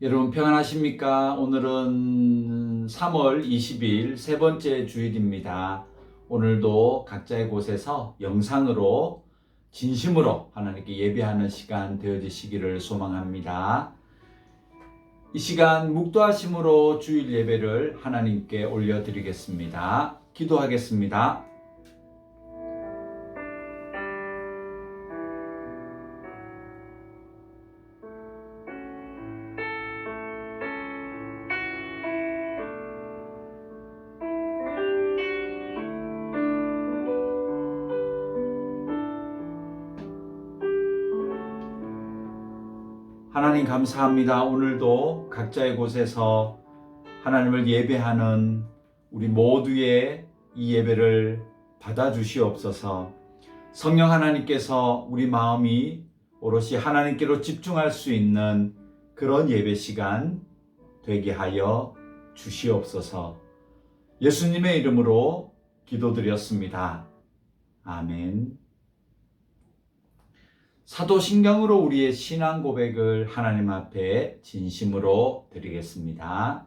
여러분 평안하십니까? 오늘은 3월 20일 세 번째 주일입니다. 오늘도 각자의 곳에서 영상으로 진심으로 하나님께 예배하는 시간 되어지시기를 소망합니다. 이 시간 묵도하심으로 주일 예배를 하나님께 올려드리겠습니다. 기도하겠습니다. 하나님 감사합니다. 오늘도 각자의 곳에서 하나님을 예배하는 우리 모두의 이 예배를 받아주시옵소서. 성령 하나님께서 우리 마음이 오롯이 하나님께로 집중할 수 있는 그런 예배 시간 되게 하여 주시옵소서. 예수님의 이름으로 기도드렸습니다. 아멘. 사도신경으로 우리의 신앙 고백을 하나님 앞에 진심으로 드리겠습니다.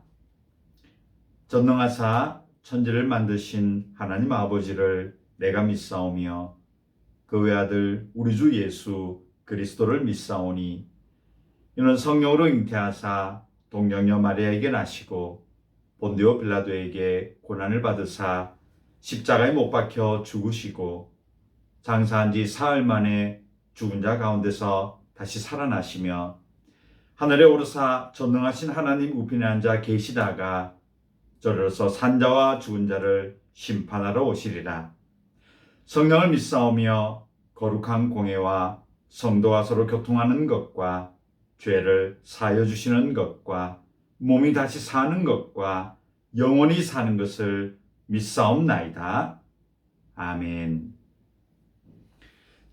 전능하사 천지를 만드신 하나님 아버지를 내가 믿사오며 그 외아들 우리 주 예수 그리스도를 믿사오니 이는 성령으로 잉태하사 동정녀 마리아에게 나시고 본디오 빌라도에게 고난을 받으사 십자가에 못 박혀 죽으시고 장사한 지 사흘 만에 죽은 자 가운데서 다시 살아나시며 하늘에 오르사 전능하신 하나님 우편에 앉아 계시다가 저리로서 산자와 죽은 자를 심판하러 오시리라. 성령을 믿사오며 거룩한 공회와 성도가 서로 교통하는 것과 죄를 사하여 주시는 것과 몸이 다시 사는 것과 영원히 사는 것을 믿사옵나이다. 아멘.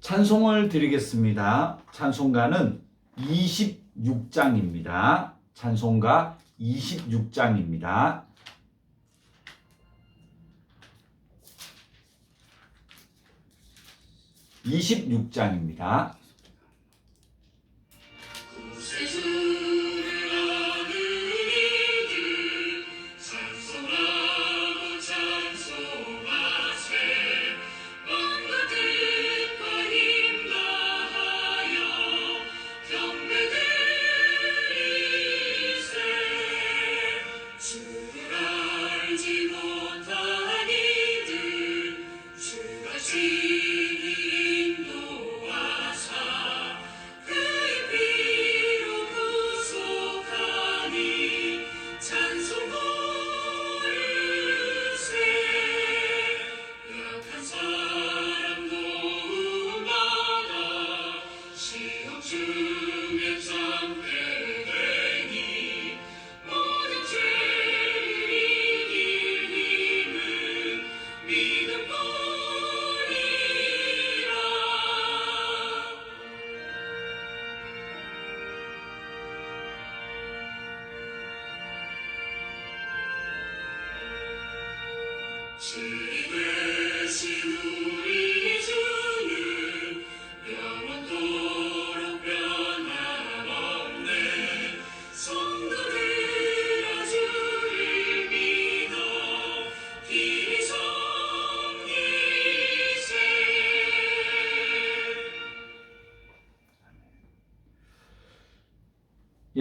찬송을 드리겠습니다. 찬송가는 26장입니다. 찬송가 26장입니다.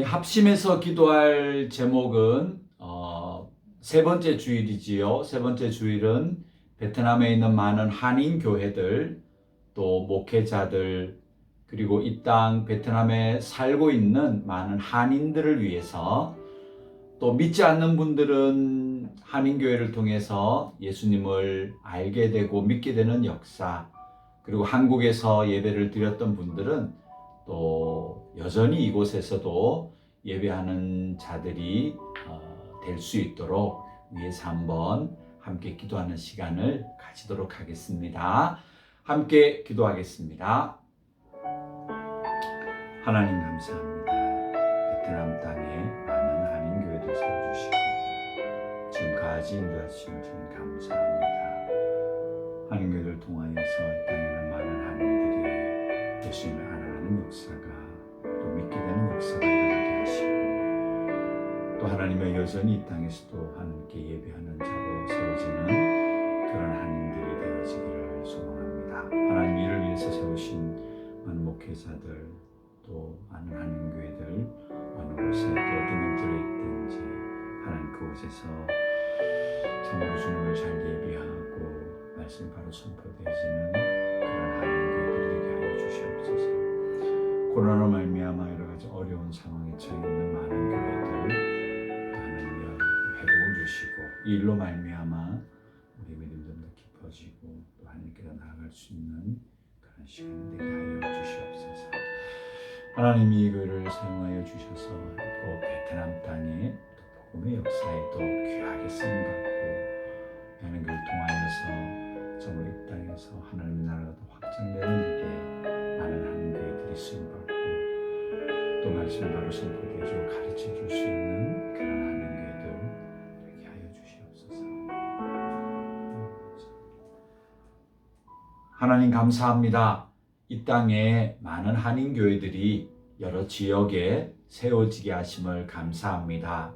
합심해서 기도할 제목은 세 번째 주일이지요. 세 번째 주일은 베트남에 있는 많은 한인 교회들, 또 목회자들, 그리고 이 땅 베트남에 살고 있는 많은 한인들을 위해서, 또 믿지 않는 분들은 한인교회를 통해서 예수님을 알게 되고 믿게 되는 역사, 그리고 한국에서 예배를 드렸던 분들은 또 여전히 이곳에서도 예배하는 자들이 될 수 있도록 위해서 한번 함께 기도하는 시간을 가지도록 하겠습니다. 함께 기도하겠습니다. 하나님 감사합니다. 베트남 땅에 많은 한인교회들 세워주시고 지금까지 인도하신 주님 감사합니다. 한인교회를 통하여서 이 땅에 있는 많은 한인들이 예수님을 알아가는 역사가, 또 믿게 되는 역사가 일어나게 하시고 하나님의 여전히 이 땅에서도 하나님께 예배하는 자로 세워지는 그런 한인들이 되어지기를 소망합니다. 하나님 이를 위해서 세우신 많은 목회자들 또 많은 한인교회들 어느 곳에 또 어떤 일들에 있든지 하나님 그곳에서 참으로 주님을 잘 예배하고 말씀이 바로 선포되어지는 그런 한인교회들이 되게 하여 주시옵소서. 코로나로 말미암아 여러 가지 어려운 상황에 처해 있는 많은 교회들 하나님이 회복을 주시고 이 일로 말미암아 우리 믿음 좀 더 깊어지고 또 하나님께로 나아갈 수 있는 그런 시간이 되게 하여 주시옵소서. 하나님이 이거를 사용하여 주셔서 또 베트남 땅에 또 복음의 역사에 또 귀하게 쓰임받고 하나님을 통하여서 정말 이 땅에서 하나님의 나라가 더 확장되는 일에 많은 한인교회들이 쓰임받고 또 말씀 바로 선포되어주고 가르쳐 줄 수 있는 그런 한인교회들 되게 하여 주시옵소서. 하나님 감사합니다. 이 땅에 많은 한인교회들이 여러 지역에 세워지게 하심을 감사합니다.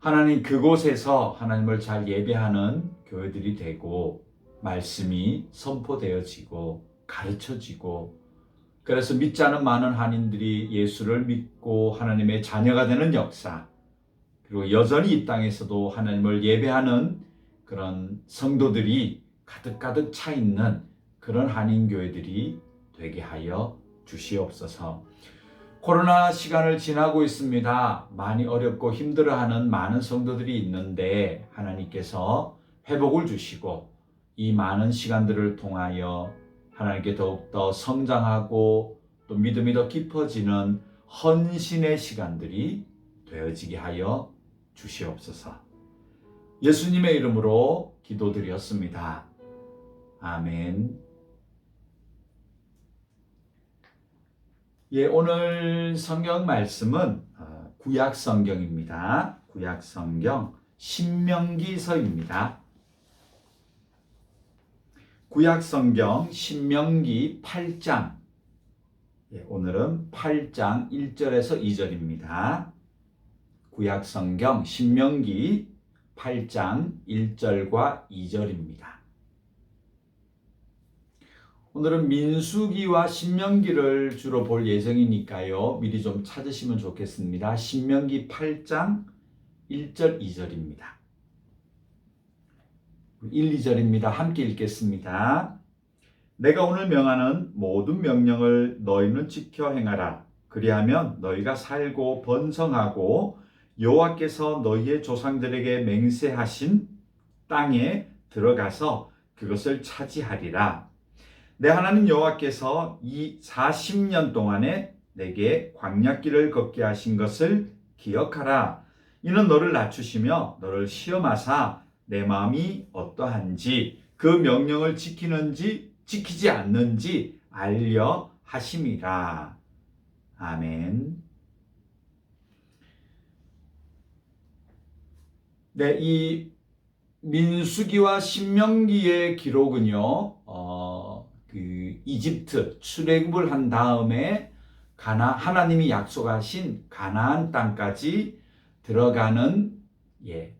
하나님 그곳에서 하나님을 잘 예배하는 교회들이 되고 말씀이 선포되어지고 가르쳐지고 그래서 믿지 않은 많은 한인들이 예수를 믿고 하나님의 자녀가 되는 역사 그리고 여전히 이 땅에서도 하나님을 예배하는 그런 성도들이 가득가득 차 있는 그런 한인교회들이 되게 하여 주시옵소서. 코로나 시간을 지나고 있습니다. 많이 어렵고 힘들어하는 많은 성도들이 있는데 하나님께서 회복을 주시고 이 많은 시간들을 통하여 하나님께 더욱더 성장하고 또 믿음이 더 깊어지는 헌신의 시간들이 되어지게 하여 주시옵소서. 예수님의 이름으로 기도드렸습니다. 아멘. 예, 오늘 성경 말씀은 구약 성경입니다. 구약 성경 신명기서입니다. 구약 성경 신명기 8장. 예, 오늘은 8장 1절에서 2절입니다. 구약 성경 신명기 8장 1절과 2절입니다. 오늘은 민수기와 신명기를 주로 볼 예정이니까요. 미리 좀 찾으시면 좋겠습니다. 신명기 8장 1절 2절입니다. 1, 2절입니다. 함께 읽겠습니다. 내가 오늘 명하는 모든 명령을 너희는 지켜 행하라. 그리하면 너희가 살고 번성하고 여호와께서 너희의 조상들에게 맹세하신 땅에 들어가서 그것을 차지하리라. 내 하나님 여호와께서 이 40년 동안에 내게 광야길을 걷게 하신 것을 기억하라. 이는 너를 낮추시며 너를 시험하사 내 마음이 어떠한지 그 명령을 지키는지 지키지 않는지 알려 하심이라. 아멘. 네, 이 민수기와 신명기의 기록은요, 이집트 출애굽을 한 다음에 하나님이 약속하신 가나안 땅까지 들어가는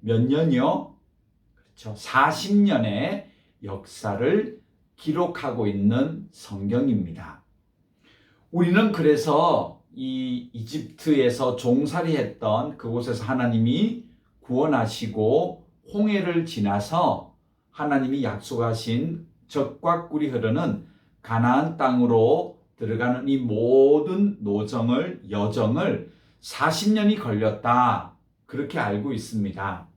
몇 년이요? 그렇죠. 40년의 역사를 기록하고 있는 성경입니다. 우리는 그래서 이 이집트에서 종살이했던 그곳에서 하나님이 구원하시고 홍해를 지나서 하나님이 약속하신 젖과 꿀이 흐르는 가나안 땅으로 들어가는 이 모든 여정을 40년이 걸렸다. 그렇게 알고 있습니다.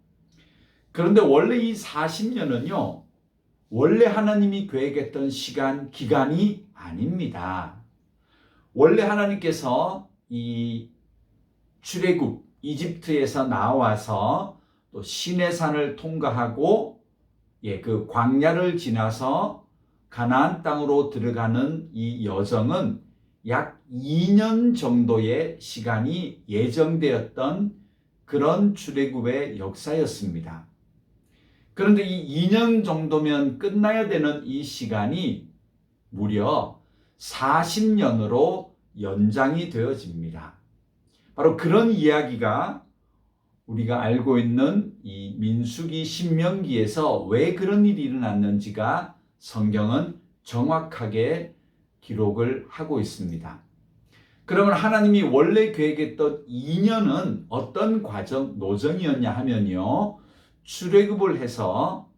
그런데 원래 이 40년은요. 원래 하나님이 계획했던 기간이 아닙니다. 원래 하나님께서 이 출애굽 이집트에서 나와서 또 시내산을 통과하고 그 광야를 지나서 가나안 땅으로 들어가는 이 여정은 약 2년 정도의 시간이 예정되었던 그런 출애굽의 역사였습니다. 그런데 이 2년 정도면 끝나야 되는 이 시간이 무려 40년으로 연장이 되어집니다. 바로 그런 이야기가 우리가 알고 있는 이 민수기 신명기에서 왜 그런 일이 일어났는지가 성경은 정확하게 기록을 하고 있습니다. 그러면 하나님이 원래 계획했던 2년은 어떤 노정이었냐 하면요. 출애굽을 해서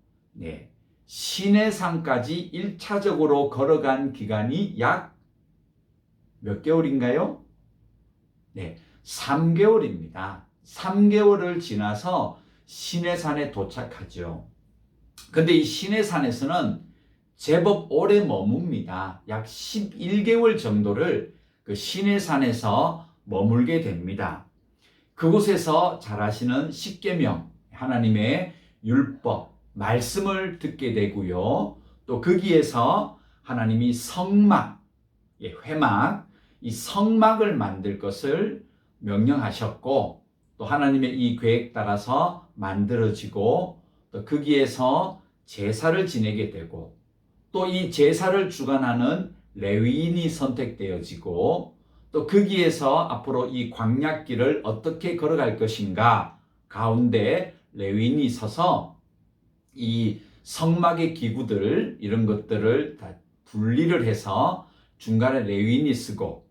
시내산까지 1차적으로 걸어간 기간이 약 몇 개월인가요? 3개월입니다. 3개월을 지나서 시내산에 도착하죠. 근데 이 시내산에서는 제법 오래 머뭅니다. 약 11개월 정도를 그 시내산에서 머물게 됩니다. 그곳에서 잘 아시는 십계명, 하나님의 율법, 말씀을 듣게 되고요. 또 거기에서 하나님이 성막, 회막, 이 성막을 만들 것을 명령하셨고 또 하나님의 이 계획 따라서 만들어지고 또 거기에서 제사를 지내게 되고 또 이 제사를 주관하는 레위인이 선택되어지고 또 거기에서 앞으로 이 광야길을 어떻게 걸어갈 것인가 가운데 레위인이 서서 이 성막의 기구들 이런 것들을 다 분리를 해서 중간에 레위인이 쓰고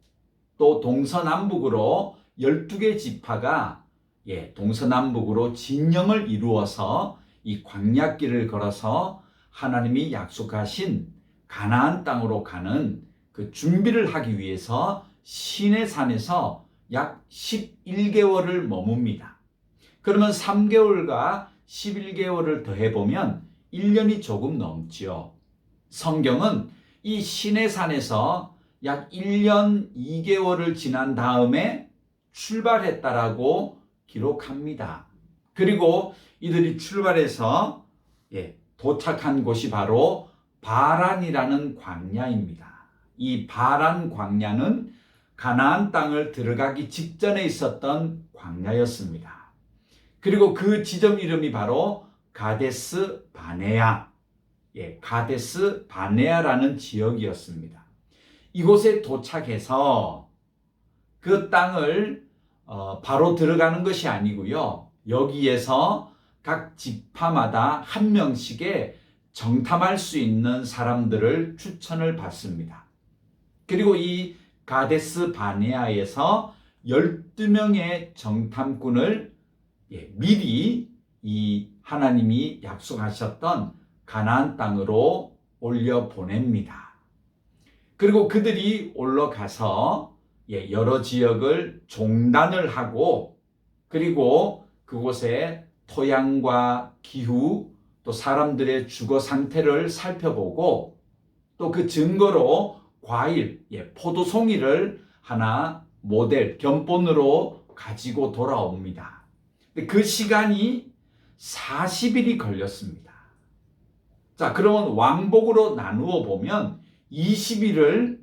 또 동서남북으로 12개 지파가 동서남북으로 진영을 이루어서 이 광야길을 걸어서 하나님이 약속하신 가나안 땅으로 가는 그 준비를 하기 위해서 시내산에서 약 11개월을 머뭅니다. 그러면 3개월과 11개월을 더해보면 1년이 조금 넘지요. 성경은 이 시내산에서 약 1년 2개월을 지난 다음에 출발했다라고 기록합니다. 그리고 이들이 출발해서 도착한 곳이 바로 바란이라는 광야입니다. 이 바란 광야는 가나안 땅을 들어가기 직전에 있었던 광야였습니다. 그리고 그 지점 이름이 바로 가데스 바네아, 가데스 바네아라는 지역이었습니다. 이곳에 도착해서 그 땅을 바로 들어가는 것이 아니고요. 여기에서 각 지파마다 한 명씩의 정탐할 수 있는 사람들을 추천을 받습니다. 그리고 이 가데스 바네아에서 12명의 정탐꾼을 미리 이 하나님이 약속하셨던 가나안 땅으로 올려 보냅니다. 그리고 그들이 올라가서 여러 지역을 종단을 하고 그리고 그곳에 토양과 기후 또 사람들의 주거 상태를 살펴보고 또 그 증거로 과일, 포도송이를 하나 모델, 견본으로 가지고 돌아옵니다. 그 시간이 40일이 걸렸습니다. 자, 그러면 왕복으로 나누어 보면 20일을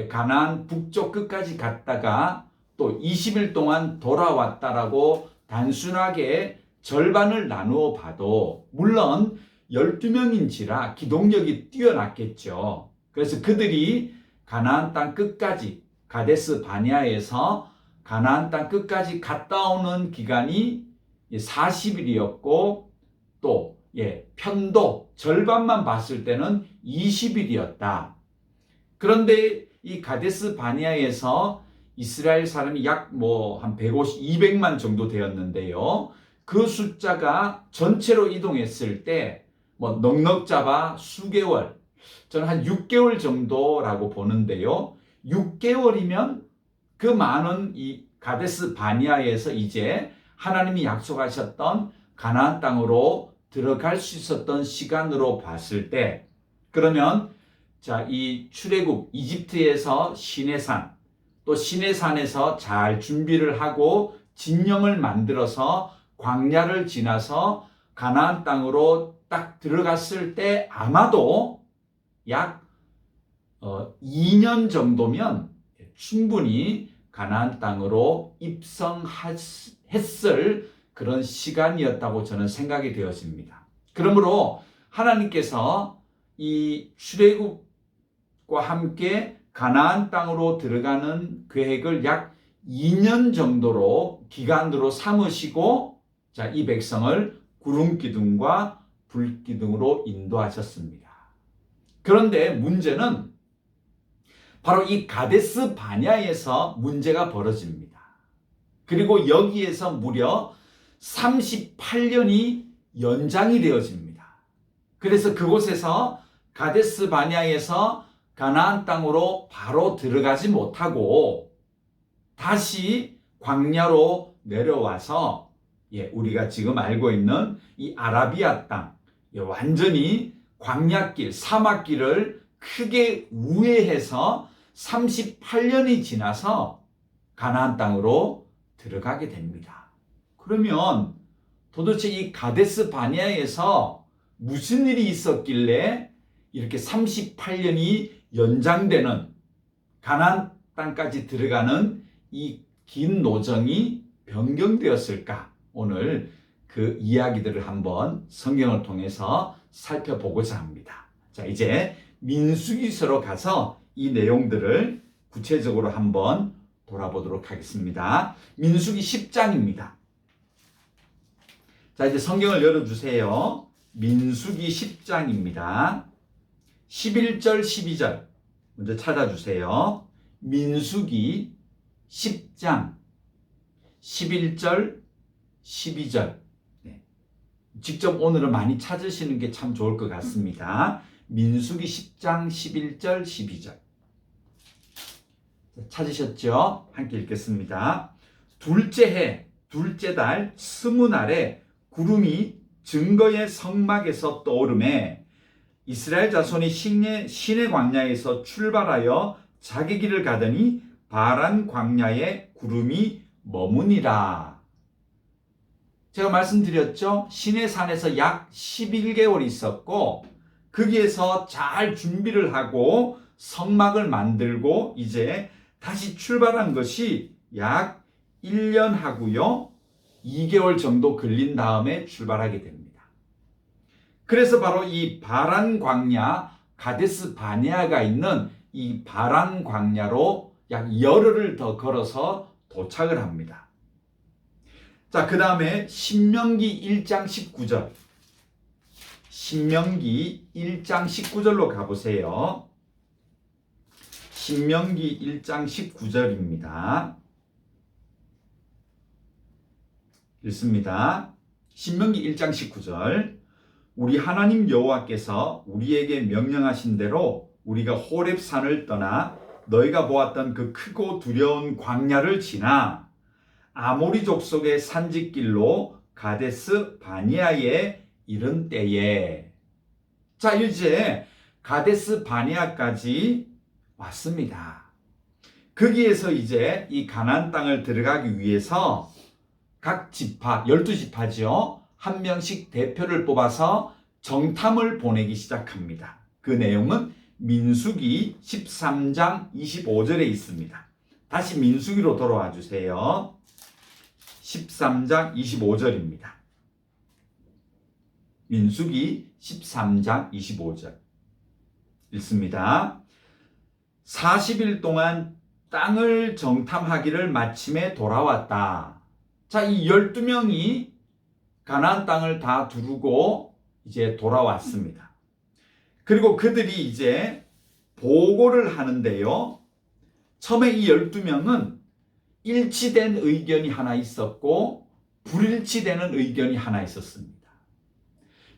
가나안 북쪽 끝까지 갔다가 또 20일 동안 돌아왔다라고 단순하게 절반을 나누어 봐도 물론 12명인지라 기동력이 뛰어났겠죠. 그래서 그들이 가나안 땅 끝까지 가데스 바네아에서 가나안 땅 끝까지 갔다 오는 기간이 40일이었고 또 편도 절반만 봤을 때는 20일이었다. 그런데 이 가데스 바네아에서 이스라엘 사람이 약 한 150, 200만 정도 되었는데요. 그 숫자가 전체로 이동했을 때 넉넉 잡아 수개월, 저는 한 6개월 정도라고 보는데요. 6개월이면 그 많은 이 가데스 바네아에서 이제 하나님이 약속하셨던 가나안 땅으로 들어갈 수 있었던 시간으로 봤을 때 그러면 자, 이 출애굽 이집트에서 시내산 또 시내산에서 잘 준비를 하고 진영을 만들어서 광야를 지나서 가나안 땅으로 딱 들어갔을 때 아마도 약 2년 정도면 충분히 가나안 땅으로 입성했을 그런 시간이었다고 저는 생각이 되어집니다. 그러므로 하나님께서 이 출애굽과 함께 가나안 땅으로 들어가는 계획을 약 2년 정도로 기간으로 삼으시고 자, 이 백성을 구름 기둥과 불 기둥으로 인도하셨습니다. 그런데 문제는 바로 이 가데스 바냐에서 문제가 벌어집니다. 그리고 여기에서 무려 38년이 연장이 되어집니다. 그래서 그곳에서 가데스 바냐에서 가나안 땅으로 바로 들어가지 못하고 다시 광야로 내려와서 우리가 지금 알고 있는 이 아라비아 땅, 완전히 광야길, 사막길을 크게 우회해서 38년이 지나서 가나안 땅으로 들어가게 됩니다. 그러면 도대체 이 가데스 바냐에서 무슨 일이 있었길래 이렇게 38년이 연장되는 가나안 땅까지 들어가는 이 긴 노정이 변경되었을까? 오늘 그 이야기들을 한번 성경을 통해서 살펴보고자 합니다. 자, 이제 민수기서로 가서 이 내용들을 구체적으로 한번 돌아보도록 하겠습니다. 민수기 10장입니다. 자, 이제 성경을 열어주세요. 민수기 10장입니다. 11절, 12절 먼저 찾아주세요. 민수기 10장 11절, 12절. 직접 오늘은 많이 찾으시는 게 참 좋을 것 같습니다. 민수기 10장 11절, 12절. 찾으셨죠? 함께 읽겠습니다. 둘째 해, 둘째 달, 20날에 구름이 증거의 성막에서 떠오르매 이스라엘 자손이 시내 광야에서 출발하여 자기 길을 가더니 바란 광야에 구름이 머무니라. 제가 말씀드렸죠? 시내산에서 약 11개월 있었고 거기에서 잘 준비를 하고 성막을 만들고 이제 다시 출발한 것이 약 1년 하고요. 2개월 정도 걸린 다음에 출발하게 됩니다. 그래서 바로 이 바란 광야, 가데스 바네아가 있는 이 바란 광야로 약 열흘을 더 걸어서 도착을 합니다. 자, 그 다음에 신명기 1장 19절. 신명기 1장 19절로 가보세요. 신명기 1장 19절입니다. 읽습니다. 신명기 1장 19절. 우리 하나님 여호와께서 우리에게 명령하신 대로 우리가 호렙산을 떠나 너희가 보았던 그 크고 두려운 광야를 지나 아모리 족속의 산지길로 가데스 바네아에 이른 때에. 자, 이제 가데스 바네아까지 왔습니다. 거기에서 이제 이 가나안 땅을 들어가기 위해서 각 지파, 12지파죠. 한 명씩 대표를 뽑아서 정탐을 보내기 시작합니다. 그 내용은 민수기 13장 25절에 있습니다. 다시 민수기로 돌아와 주세요. 13장 25절입니다. 민수기 13장 25절 읽습니다. 40일 동안 땅을 정탐하기를 마침에 돌아왔다. 자, 이 12명이 가나안 땅을 다 두르고 이제 돌아왔습니다. 그리고 그들이 이제 보고를 하는데요. 처음에 이 12명은 일치된 의견이 하나 있었고 불일치되는 의견이 하나 있었습니다.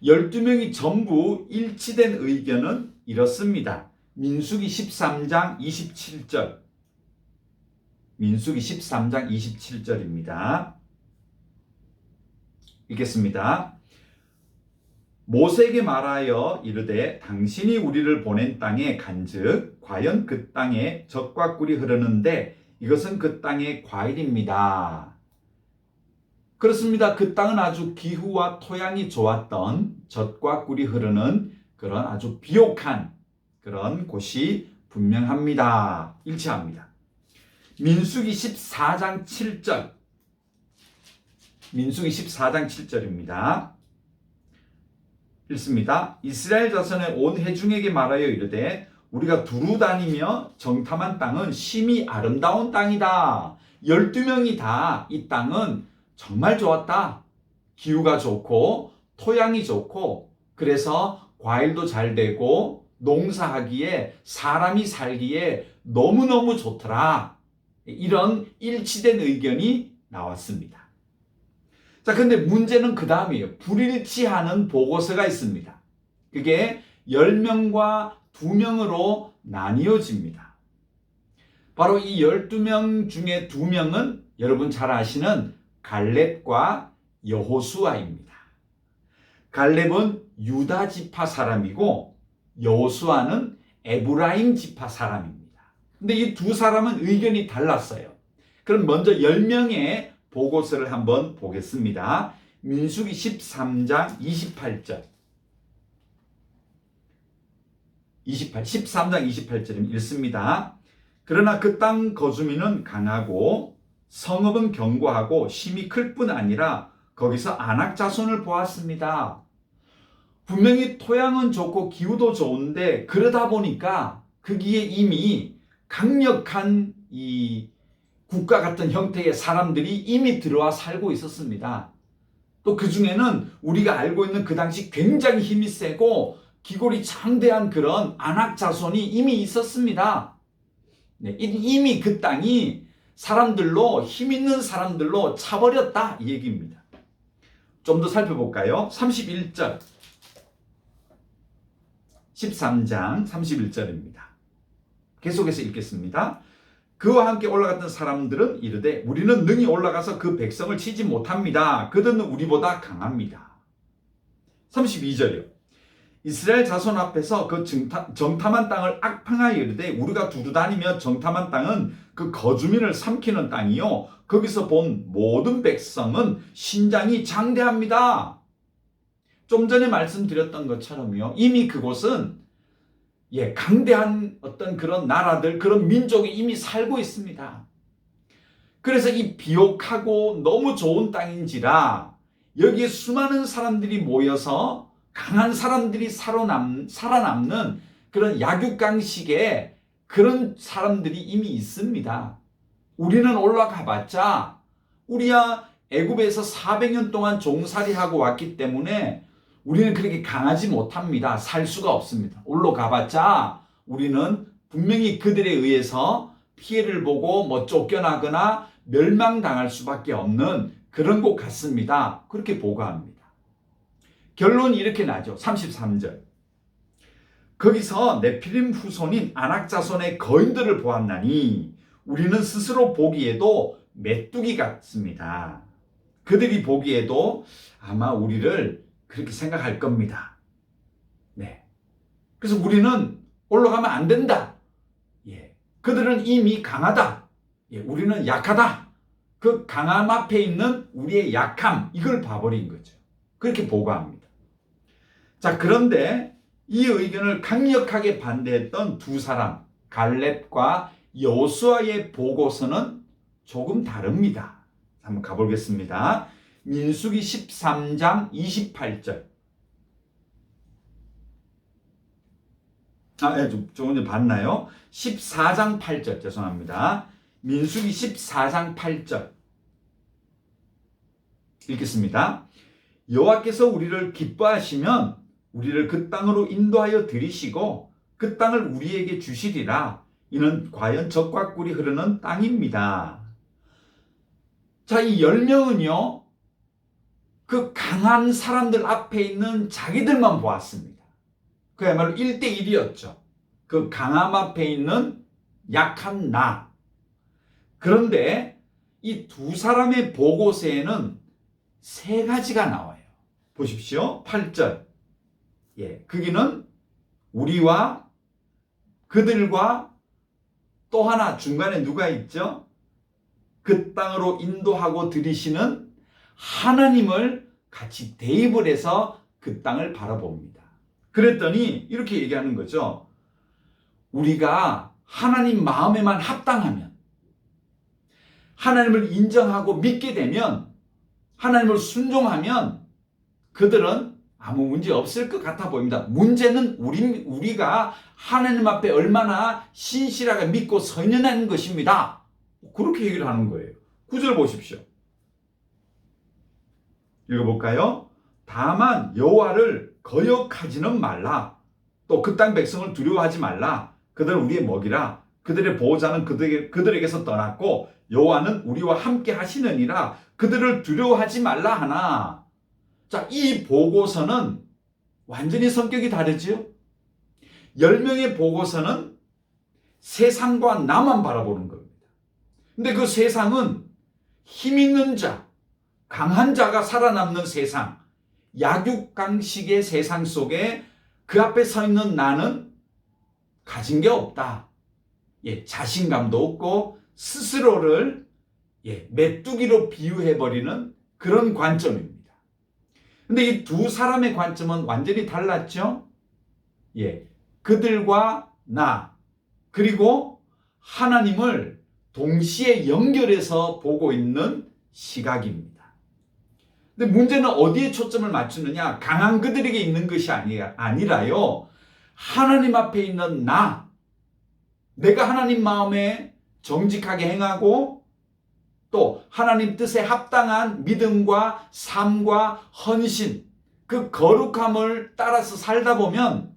12명이 전부 일치된 의견은 이렇습니다. 민수기 13장 27절. 민수기 13장 27절입니다. 읽겠습니다. 모세에게 말하여 이르되 당신이 우리를 보낸 땅에 간즉 과연 그 땅에 젖과 꿀이 흐르는데 이것은 그 땅의 과일입니다. 그렇습니다. 그 땅은 아주 기후와 토양이 좋았던 젖과 꿀이 흐르는 그런 아주 비옥한 그런 곳이 분명합니다. 일치합니다. 민수기 14장 7절. 민수기 14장 7절입니다. 읽습니다. 이스라엘 자손의 온 회중에게 말하여 이르되 우리가 두루 다니며 정탐한 땅은 심히 아름다운 땅이다. 12명이 다 이 땅은 정말 좋았다. 기후가 좋고 토양이 좋고 그래서 과일도 잘 되고 농사하기에 사람이 살기에 너무너무 좋더라. 이런 일치된 의견이 나왔습니다. 자, 근데 문제는 그 다음이에요. 불일치하는 보고서가 있습니다. 그게 10명과 2명으로 나뉘어집니다. 바로 이 12명 중에 2명은 여러분 잘 아시는 갈렙과 여호수아입니다. 갈렙은 유다 지파 사람이고 여호수아는 에브라임 지파 사람입니다. 근데 이 두 사람은 의견이 달랐어요. 그럼 먼저 10명의 보고서를 한번 보겠습니다. 민수기 13장 28절. 13장 28절입니다. 읽습니다. 그러나 그 땅 거주민은 강하고 성읍은 견고하고 심이 클 뿐 아니라 거기서 안악 자손을 보았습니다. 분명히 토양은 좋고 기후도 좋은데 그러다 보니까 거기에 이미 강력한 이 국가 같은 형태의 사람들이 이미 들어와 살고 있었습니다. 또 그 중에는 우리가 알고 있는 그 당시 굉장히 힘이 세고 기골이 장대한 그런 안악 자손이 이미 있었습니다. 네, 이미 그 땅이 사람들로 힘 있는 사람들로 차버렸다 이 얘기입니다. 좀 더 살펴볼까요? 31절 13장 31절입니다. 계속해서 읽겠습니다. 그와 함께 올라갔던 사람들은 이르되 우리는 능히 올라가서 그 백성을 치지 못합니다. 그들은 우리보다 강합니다. 32절이요. 이스라엘 자손 앞에서 그 정탐한 땅을 악평하여 이르되 우리가 두루 다니며 정탐한 땅은 그 거주민을 삼키는 땅이요 거기서 본 모든 백성은 신장이 장대합니다. 좀 전에 말씀드렸던 것처럼요 이미 그곳은 강대한 어떤 그런 나라들 그런 민족이 이미 살고 있습니다. 그래서 이 비옥하고 너무 좋은 땅인지라 여기에 수많은 사람들이 모여서 강한 사람들이 살아남는 그런 약육강식의 그런 사람들이 이미 있습니다. 우리는 올라가 봤자 우리야 애굽에서 400년 동안 종살이하고 왔기 때문에 우리는 그렇게 강하지 못합니다. 살 수가 없습니다. 올라가 봤자 우리는 분명히 그들에 의해서 피해를 보고 쫓겨나거나 멸망당할 수밖에 없는 그런 곳 같습니다. 그렇게 보고합니다. 결론이 이렇게 나죠. 33절. 거기서 네피림 후손인 아낙 자손의 거인들을 보았나니 우리는 스스로 보기에도 메뚜기 같습니다. 그들이 보기에도 아마 우리를 그렇게 생각할 겁니다. 네. 그래서 우리는 올라가면 안 된다. 그들은 이미 강하다. 우리는 약하다. 그 강함 앞에 있는 우리의 약함, 이걸 봐버린 거죠. 그렇게 보고합니다. 자, 그런데 이 의견을 강력하게 반대했던 두 사람, 갈렙과 여호수아의 보고서는 조금 다릅니다. 한번 가보겠습니다. 민수기 13장 28절. 조금 전에 봤나요? 14장 8절, 죄송합니다. 민수기 14장 8절. 읽겠습니다. 여호와께서 우리를 기뻐하시면 우리를 그 땅으로 인도하여 들이시고 그 땅을 우리에게 주시리라. 이는 과연 젖과 꿀이 흐르는 땅입니다. 자, 이 10명은요, 그 강한 사람들 앞에 있는 자기들만 보았습니다. 그야말로 1대1이었죠. 그 강함 앞에 있는 약한 나. 그런데 이 두 사람의 보고서에는 세 가지가 나와요. 보십시오. 8절. 거기는 우리와 그들과 또 하나 중간에 누가 있죠? 그 땅으로 인도하고 들이시는 하나님을 같이 대입을 해서 그 땅을 바라봅니다. 그랬더니 이렇게 얘기하는 거죠. 우리가 하나님 마음에만 합당하면, 하나님을 인정하고 믿게 되면, 하나님을 순종하면 그들은 아무 문제 없을 것 같아 보입니다. 문제는 우리가 하나님 앞에 얼마나 신실하게 믿고 선연한 것입니다. 그렇게 얘기를 하는 거예요. 9절 보십시오. 읽어볼까요? 다만 여호와를 거역하지는 말라. 또 그 땅 백성을 두려워하지 말라. 그들은 우리의 먹이라. 그들의 보호자는 그들에게서 떠났고 여호와는 우리와 함께 하시느니라. 그들을 두려워하지 말라 하나. 자, 이 보고서는 완전히 성격이 다르지요. 10명의 보고서는 세상과 나만 바라보는 겁니다. 근데 그 세상은 힘 있는 자, 강한 자가 살아남는 세상, 약육강식의 세상 속에 그 앞에 서 있는 나는 가진 게 없다. 자신감도 없고 스스로를 메뚜기로 비유해버리는 그런 관점입니다. 근데 이 두 사람의 관점은 완전히 달랐죠? 그들과 나, 그리고 하나님을 동시에 연결해서 보고 있는 시각입니다. 근데 문제는 어디에 초점을 맞추느냐? 강한 그들에게 있는 것이 아니라요. 하나님 앞에 있는 나, 내가 하나님 마음에 정직하게 행하고 또 하나님 뜻에 합당한 믿음과 삶과 헌신, 그 거룩함을 따라서 살다 보면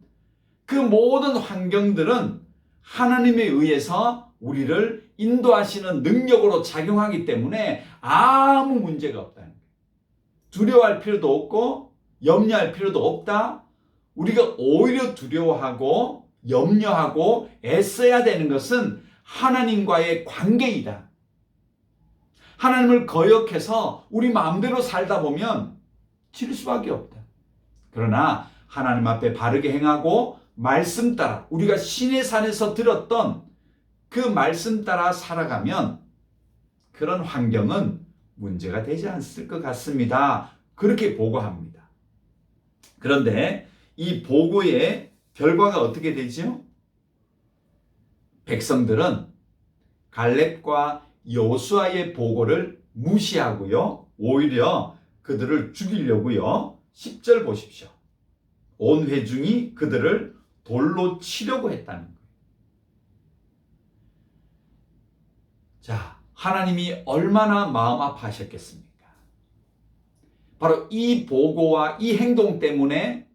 그 모든 환경들은 하나님에 의해서 우리를 인도하시는 능력으로 작용하기 때문에 아무 문제가 없다는 거예요. 두려워할 필요도 없고 염려할 필요도 없다. 우리가 오히려 두려워하고 염려하고 애써야 되는 것은 하나님과의 관계이다. 하나님을 거역해서 우리 마음대로 살다 보면 질 수밖에 없다. 그러나 하나님 앞에 바르게 행하고 말씀 따라 우리가 신의 산에서 들었던 그 말씀 따라 살아가면 그런 환경은 문제가 되지 않을 것 같습니다. 그렇게 보고합니다. 그런데 이 보고의 결과가 어떻게 되죠? 백성들은 갈렙과 여호수아의 보고를 무시하고요. 오히려 그들을 죽이려고요. 10절 보십시오. 온 회중이 그들을 돌로 치려고 했다는 거예요. 자, 하나님이 얼마나 마음 아파하셨겠습니까? 바로 이 보고와 이 행동 때문에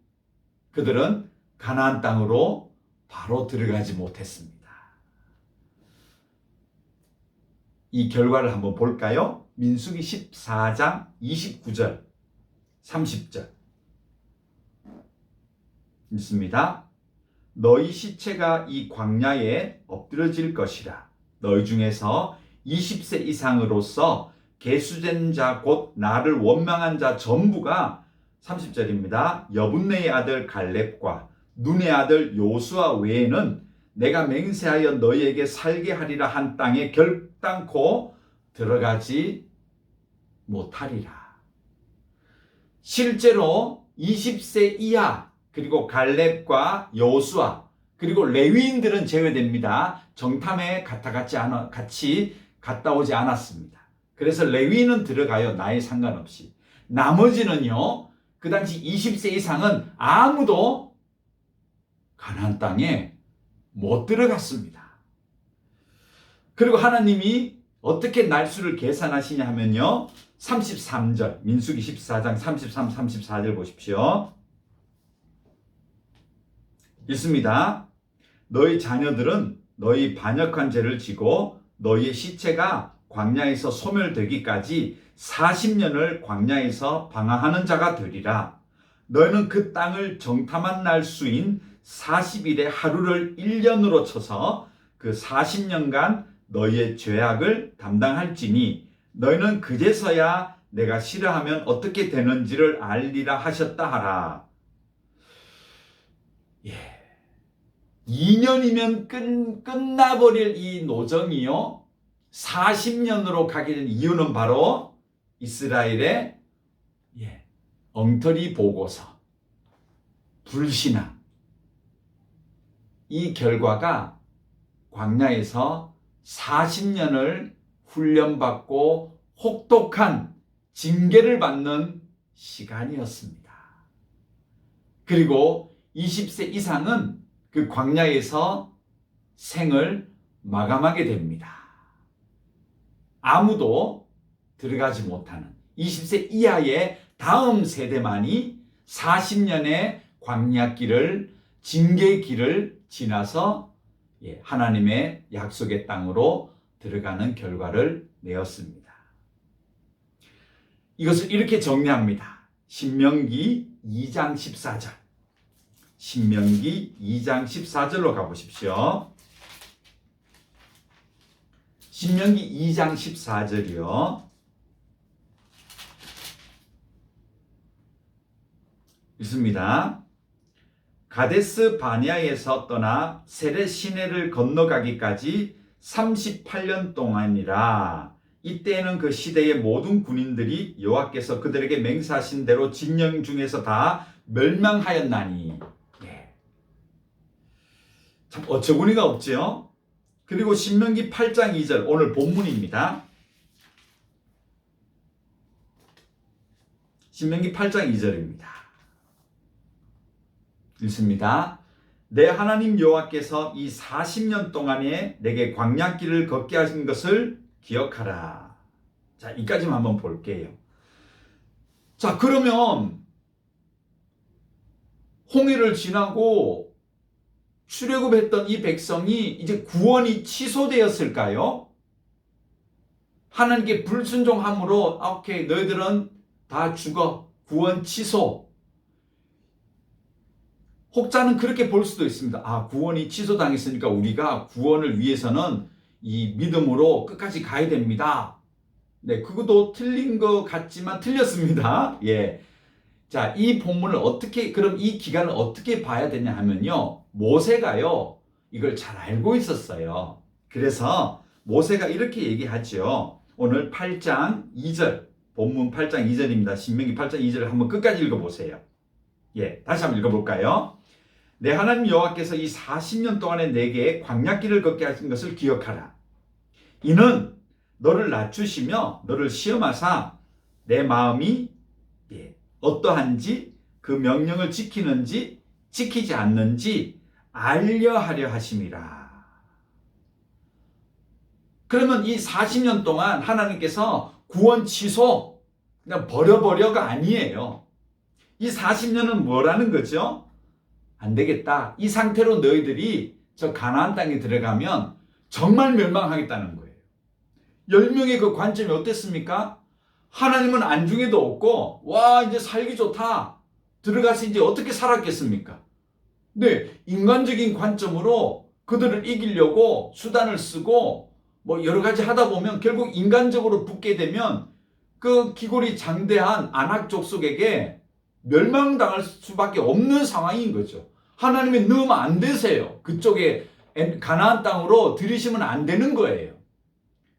그들은 가나안 땅으로 바로 들어가지 못했습니다. 이 결과를 한번 볼까요? 민수기 14장 29절, 30절 있습니다. 너희 시체가 이 광야에 엎드러질 것이라. 너희 중에서 20세 이상으로서 계수된 자 곧 나를 원망한 자 전부가 30절입니다. 여분네의 아들 갈렙과 눈의 아들 요수아 외에는 내가 맹세하여 너희에게 살게 하리라 한 땅에 결단코 들어가지 못하리라. 실제로 20세 이하 그리고 갈렙과 여호수아 그리고 레위인들은 제외됩니다. 정탐에 같이 갔다 오지 않았습니다. 그래서 레위인은 들어가요. 나이 상관없이. 나머지는요. 그 당시 20세 이상은 아무도 가나안 땅에 못 들어갔습니다. 그리고 하나님이 어떻게 날수를 계산하시냐 하면요. 33절 민수기 14장 33, 34절 보십시오. 있습니다. 너희 자녀들은 너희 반역한 죄를 지고 너희의 시체가 광야에서 소멸되기까지 40년을 광야에서 방황하는 자가 되리라. 너희는 그 땅을 정탐한 날수인 40일의 하루를 1년으로 쳐서 그 40년간 너희의 죄악을 담당할지니 너희는 그제서야 내가 싫어하면 어떻게 되는지를 알리라 하셨다 하라. 2년이면 끝나버릴 이 노정이요. 40년으로 가게 된 이유는 바로 이스라엘의 엉터리 보고서, 불신앙. 이 결과가 광야에서 40년을 훈련받고 혹독한 징계를 받는 시간이었습니다. 그리고 20세 이상은 그 광야에서 생을 마감하게 됩니다. 아무도 들어가지 못하는 20세 이하의 다음 세대만이 40년의 광야길을, 징계길을 지나서 하나님의 약속의 땅으로 들어가는 결과를 내었습니다. 이것을 이렇게 정리합니다. 신명기 2장 14절. 신명기 2장 14절로 가보십시오. 신명기 2장 14절이요. 있습니다. 가데스 바네아에서 떠나 세렛 시내를 건너가기까지 38년 동안이라. 이때에는 그 시대의 모든 군인들이 여호와께서 그들에게 맹세하신 대로 진영 중에서 다 멸망하였나니. 참 어처구니가 없죠. 그리고 신명기 8장 2절 오늘 본문입니다. 신명기 8장 2절입니다. 읽습니다. 내 하나님 여호와께서 이 40년 동안에 내게 광야길을 걷게 하신 것을 기억하라. 자, 이까지만 한번 볼게요. 자, 그러면 홍해를 지나고 출애굽했던 이 백성이 이제 구원이 취소되었을까요? 하나님께 불순종함으로 오케이, 너희들은 다 죽어. 구원 취소. 혹자는 그렇게 볼 수도 있습니다. 아, 구원이 취소당했으니까 우리가 구원을 위해서는 이 믿음으로 끝까지 가야 됩니다. 네, 그것도 틀린 것 같지만 틀렸습니다. 자, 이 본문을 그럼 이 기간을 어떻게 봐야 되냐 하면요. 모세가요, 이걸 잘 알고 있었어요. 그래서 모세가 이렇게 얘기하죠. 오늘 8장 2절, 본문 8장 2절입니다. 신명기 8장 2절을 한번 끝까지 읽어보세요. 다시 한번 읽어볼까요? 내 하나님 여호와께서 이 40년 동안에 내게 광야길을 걷게 하신 것을 기억하라. 이는 너를 낮추시며 너를 시험하사 내 마음이 어떠한지 그 명령을 지키는지 지키지 않는지 알려하려 하심이라. 그러면 이 40년 동안 하나님께서 구원 취소, 그냥 버려버려가 아니에요. 이 40년은 뭐라는 거죠? 안 되겠다. 이 상태로 너희들이 저 가나안 땅에 들어가면 정말 멸망하겠다는 거예요. 10명의 그 관점이 어땠습니까? 하나님은 안중에도 없고, 와, 이제 살기 좋다. 들어가서 이제 어떻게 살았겠습니까? 네, 인간적인 관점으로 그들을 이기려고 수단을 쓰고, 여러 가지 하다 보면 결국 인간적으로 붙게 되면 그 기골이 장대한 아낙 족속에게 멸망당할 수밖에 없는 상황인 거죠. 하나님이 넣으면 안 되세요. 그쪽에 가나안 땅으로 들이시면 안 되는 거예요.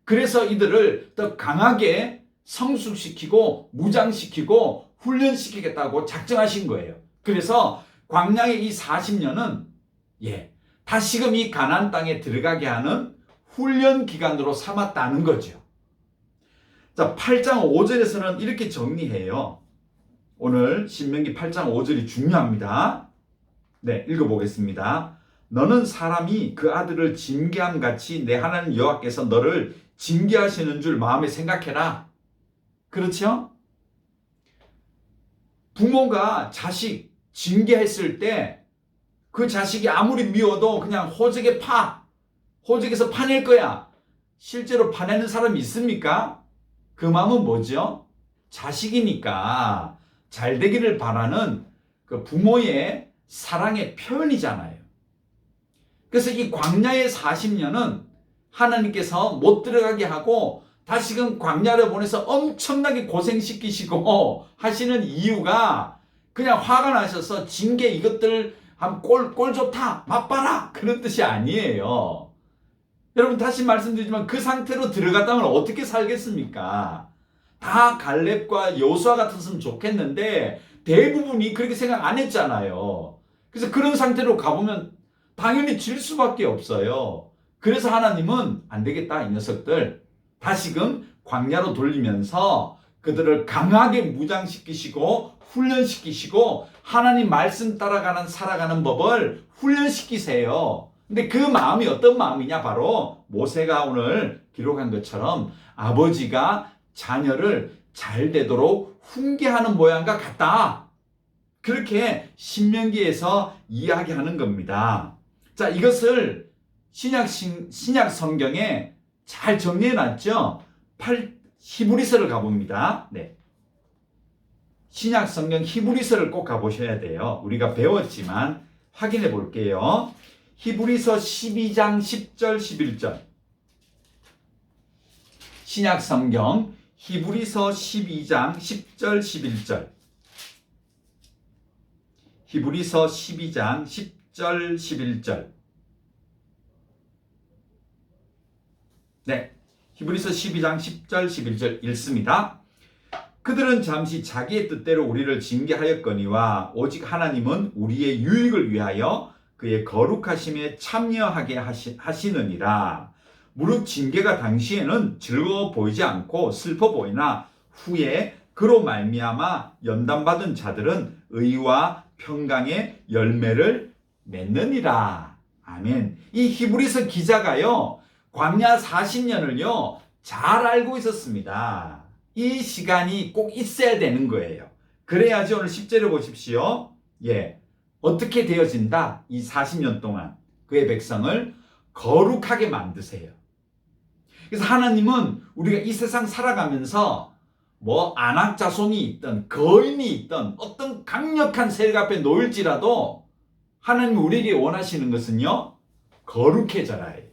그래서 이들을 더 강하게 성숙시키고 무장시키고 훈련시키겠다고 작정하신 거예요. 그래서 광야의 이 40년은 다시금 이 가나안 땅에 들어가게 하는 훈련 기간으로 삼았다는 거죠. 자, 8장 5절에서는 이렇게 정리해요. 오늘 신명기 8장 5절이 중요합니다. 네, 읽어보겠습니다. 너는 사람이 그 아들을 징계함 같이 내 하나님 여호와께서 너를 징계하시는 줄 마음에 생각해라. 그렇죠? 부모가 자식 징계했을 때 그 자식이 아무리 미워도 그냥 호적에서 파낼 거야. 실제로 파내는 사람이 있습니까? 그 마음은 뭐죠? 자식이니까 잘 되기를 바라는 그 부모의 사랑의 표현이잖아요. 그래서 이 광야의 40년은 하나님께서 못 들어가게 하고 다시금 광야를 보내서 엄청나게 고생시키시고 하시는 이유가 그냥 화가 나셔서 징계 이것들 한 꼴 좋다 맛봐라 그런 뜻이 아니에요. 여러분 다시 말씀드리지만 그 상태로 들어갔다면 어떻게 살겠습니까? 다 갈렙과 여호수아 같았으면 좋겠는데 대부분이 그렇게 생각 안 했잖아요. 그래서 그런 상태로 가보면 당연히 질 수밖에 없어요. 그래서 하나님은 안 되겠다 이 녀석들 다시금 광야로 돌리면서 그들을 강하게 무장시키시고 훈련시키시고 하나님 말씀 따라가는 살아가는 법을 훈련시키세요. 근데 그 마음이 어떤 마음이냐 바로 모세가 오늘 기록한 것처럼 아버지가 자녀를 잘 되도록 훈계하는 모양과 같다. 그렇게 신명기에서 이야기하는 겁니다. 자, 이것을 신약 성경에 잘 정리해 놨죠? 히브리서를 가봅니다. 네. 신약 성경 히브리서를 꼭 가보셔야 돼요. 우리가 배웠지만 확인해 볼게요. 히브리서 12장 10절 11절. 신약 성경 히브리서 12장 10절 11절. 히브리서 12장 10절 11절. 네. 히브리서 12장 10절 11절 읽습니다. 그들은 잠시 자기의 뜻대로 우리를 징계하였거니와 오직 하나님은 우리의 유익을 위하여 그의 거룩하심에 참여하게 하시느니라. 무릇 징계가 당시에는 즐거워 보이지 않고 슬퍼 보이나 후에 그로 말미암아 연단받은 자들은 의와 평강의 열매를 맺느니라. 아멘. 이 히브리서 기자가요, 광야 40년을요 잘 알고 있었습니다. 이 시간이 꼭 있어야 되는 거예요. 그래야지 오늘 10절을 보십시오. 예, 어떻게 되어진다? 이 40년 동안 그의 백성을 거룩하게 만드세요. 그래서 하나님은 우리가 이 세상 살아가면서 뭐 안악자손이 있든 거인이 있든 어떤 강력한 세력 앞에 놓일지라도 하나님이 우리에게 원하시는 것은요, 거룩해져라예요.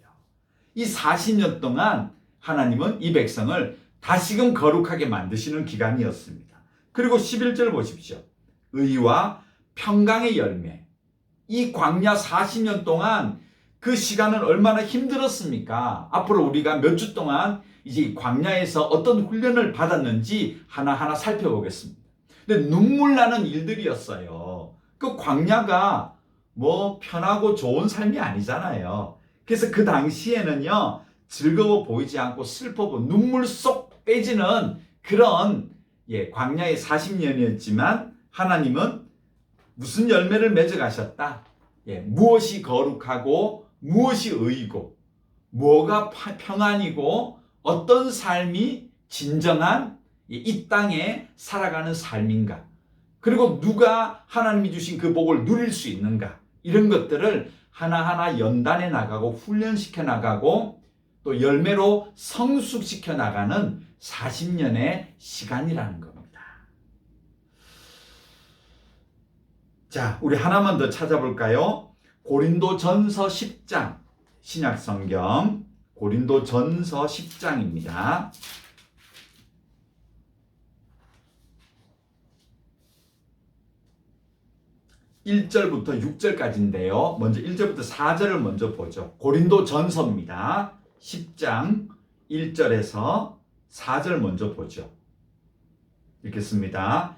이 40년 동안 하나님은 이 백성을 다시금 거룩하게 만드시는 기간이었습니다. 그리고 11절 보십시오. 의와 평강의 열매. 이 광야 40년 동안 그 시간은 얼마나 힘들었습니까? 앞으로 우리가 몇 주 동안 이제 광야에서 어떤 훈련을 받았는지 하나하나 살펴보겠습니다. 근데 눈물 나는 일들이었어요. 그 광야가 뭐 편하고 좋은 삶이 아니잖아요. 그래서 그 당시에는요, 즐거워 보이지 않고 슬퍼 보이고 눈물 쏙 빼지는 그런 광야의 40년이었지만 하나님은 무슨 열매를 맺어 가셨다? 무엇이 거룩하고 무엇이 의이고 뭐가 평안이고 어떤 삶이 진정한 이 땅에 살아가는 삶인가, 그리고 누가 하나님이 주신 그 복을 누릴 수 있는가, 이런 것들을 하나하나 연단해 나가고 훈련시켜 나가고 또 열매로 성숙시켜 나가는 40년의 시간이라는 겁니다. 자, 우리 하나만 더 찾아볼까요? 고린도전서 10장, 신약성경 고린도전서 10장입니다. 1절부터 6절까지인데요. 먼저 1절부터 4절을 먼저 보죠. 고린도전서입니다. 10장 1절에서 4절 먼저 보죠. 읽겠습니다.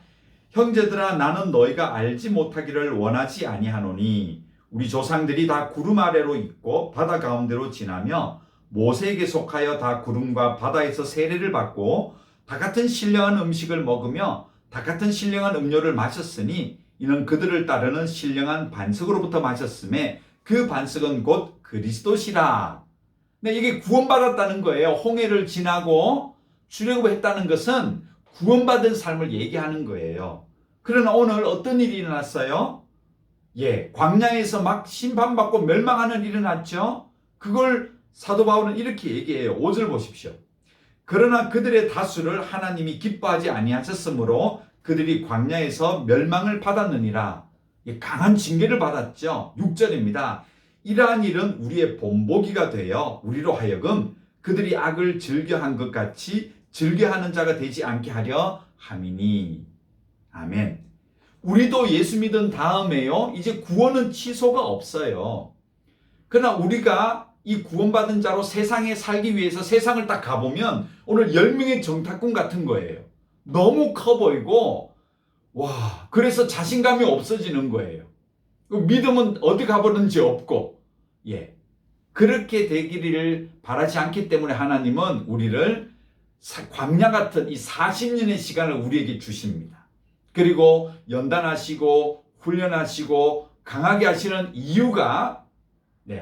형제들아, 나는 너희가 알지 못하기를 원하지 아니하노니 우리 조상들이 다 구름 아래로 있고 바다 가운데로 지나며 모세에게 속하여 다 구름과 바다에서 세례를 받고 다 같은 신령한 음식을 먹으며 다 같은 신령한 음료를 마셨으니 이는 그들을 따르는 신령한 반석으로부터 마셨음에 그 반석은 곧 그리스도시라. 네, 이게 구원받았다는 거예요. 홍해를 지나고 출애굽했다는 것은 구원받은 삶을 얘기하는 거예요. 그러나 오늘 어떤 일이 일어났어요? 광야에서 막 심판받고 멸망하는 일이 일어났죠. 그걸 사도 바울은 이렇게 얘기해요. 5절 보십시오. 그러나 그들의 다수를 하나님이 기뻐하지 아니하셨으므로 그들이 광야에서 멸망을 받았느니라. 강한 징계를 받았죠. 6절입니다. 이러한 일은 우리의 본보기가 되어 우리로 하여금 그들이 악을 즐겨한 것 같이 즐겨하는 자가 되지 않게 하려 함이니. 아멘. 우리도 예수 믿은 다음에요, 이제 구원은 취소가 없어요. 그러나 우리가 이 구원받은 자로 세상에 살기 위해서 세상을 딱 가보면 오늘 10명의 정탐꾼 같은 거예요. 너무 커 보이고, 그래서 자신감이 없어지는 거예요. 믿음은 어디 가버는지 없고, 그렇게 되기를 바라지 않기 때문에 하나님은 우리를 광야 같은 이 40년의 시간을 우리에게 주십니다. 그리고 연단하시고 훈련하시고 강하게 하시는 이유가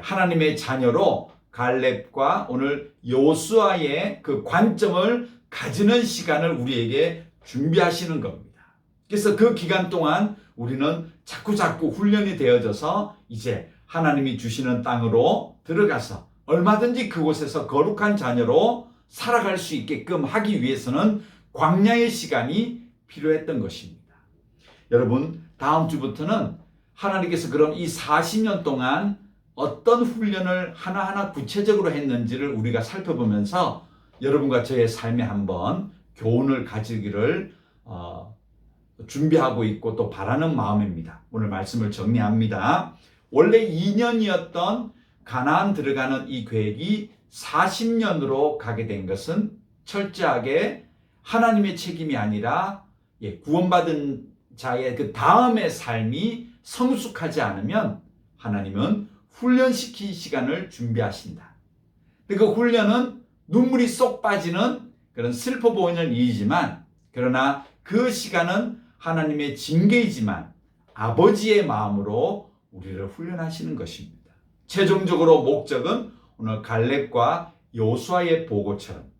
하나님의 자녀로 갈렙과 오늘 여호수아의 그 관점을 가지는 시간을 우리에게 준비하시는 겁니다. 그래서 그 기간 동안 우리는 자꾸자꾸 훈련이 되어져서 이제 하나님이 주시는 땅으로 들어가서 얼마든지 그곳에서 거룩한 자녀로 살아갈 수 있게끔 하기 위해서는 광야의 시간이 필요했던 것입니다. 여러분, 다음 주부터는 하나님께서 그럼 이 40년 동안 어떤 훈련을 하나하나 구체적으로 했는지를 우리가 살펴보면서 여러분과 저의 삶에 한번 교훈을 가지기를 준비하고 있고 또 바라는 마음입니다. 오늘 말씀을 정리합니다. 원래 2년이었던 가나안 들어가는 이 계획이 40년으로 가게 된 것은 철저하게 하나님의 책임이 아니라 구원받은 자의 그 다음의 삶이 성숙하지 않으면 하나님은 훈련시킬 시간을 준비하신다. 그 훈련은 눈물이 쏙 빠지는 그런 슬퍼 보이는 일이지만, 그러나 그 시간은 하나님의 징계이지만 아버지의 마음으로 우리를 훈련하시는 것입니다. 최종적으로 목적은 오늘 갈렙과 여호수아의 보고처럼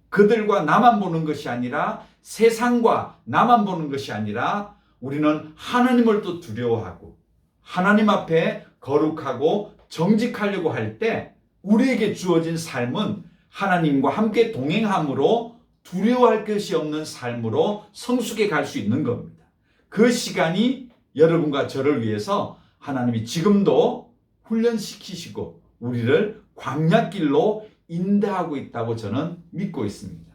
그들과 나만 보는 것이 아니라, 세상과 나만 보는 것이 아니라 우리는 하나님을 또 두려워하고 하나님 앞에 거룩하고 정직하려고 할 때 우리에게 주어진 삶은 하나님과 함께 동행함으로 두려워할 것이 없는 삶으로 성숙해 갈 수 있는 겁니다. 그 시간이 여러분과 저를 위해서 하나님이 지금도 훈련시키시고 우리를 광야길로 인도하고 있다고 저는 믿고 있습니다.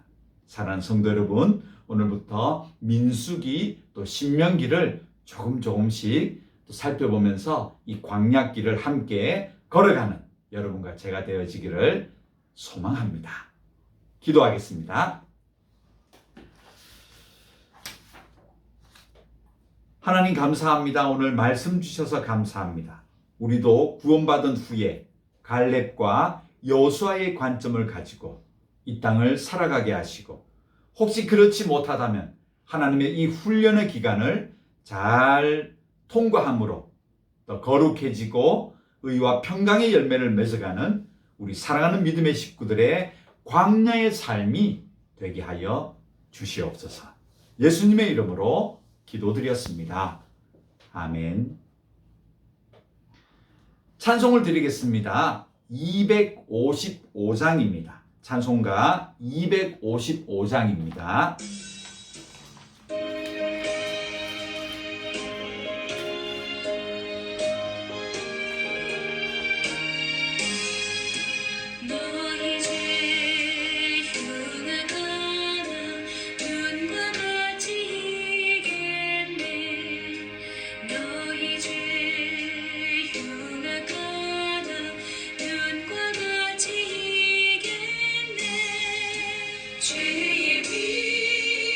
사랑하는 성도 여러분, 오늘부터 민수기 또 신명기를 조금씩 또 살펴보면서 이 광야길을 함께 걸어가는 여러분과 제가 되어지기를 소망합니다. 기도하겠습니다. 하나님 감사합니다. 오늘 말씀 주셔서 감사합니다. 우리도 구원받은 후에 갈렙과 여호수아의 관점을 가지고 이 땅을 살아가게 하시고, 혹시 그렇지 못하다면 하나님의 이 훈련의 기간을 잘 통과함으로 더 거룩해지고 의와 평강의 열매를 맺어가는 우리 사랑하는 믿음의 식구들의 광야의 삶이 되게 하여 주시옵소서. 예수님의 이름으로 기도드렸습니다. 아멘. 찬송을 드리겠습니다. 255장입니다. 찬송가 255장입니다. 주의 빛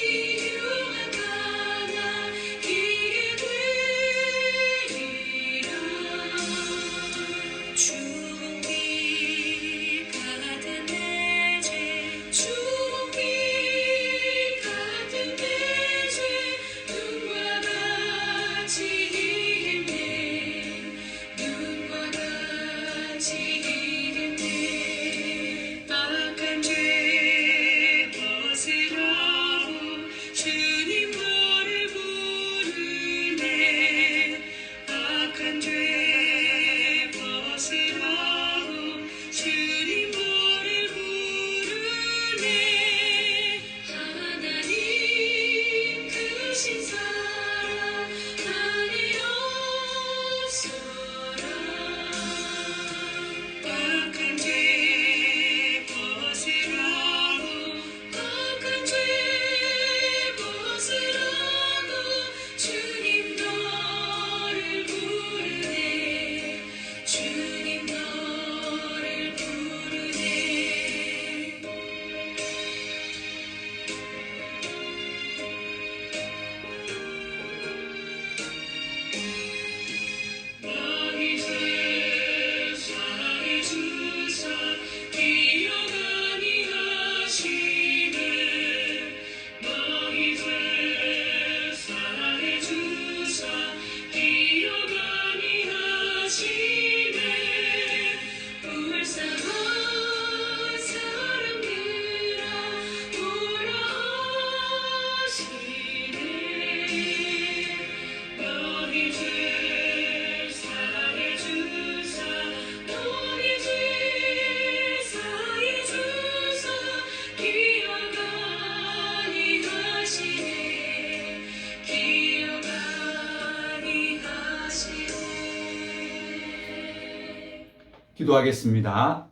기도하겠습니다.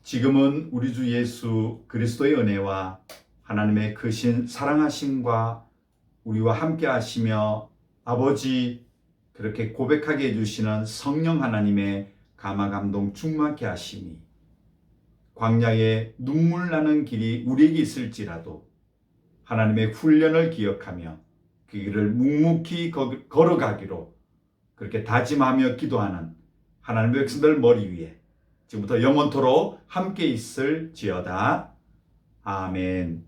지금은 우리 주 예수 그리스도의 은혜와 하나님의 크신 사랑하심과 우리와 함께 하시며 아버지 그렇게 고백하게 해주시는 성령 하나님의 감화 감동 충만케 하심이 광야에 눈물 나는 길이 우리에게 있을지라도 하나님의 훈련을 기억하며 그 길을 묵묵히 걸어가기로 그렇게 다짐하며 기도하는 하나님의 백성들 머리 위에 지금부터 영원토록 함께 있을지어다. 아멘.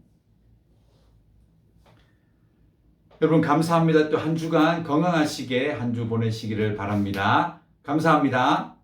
여러분 감사합니다. 또 한 주간 건강하시게 한 주 보내시기를 바랍니다. 감사합니다.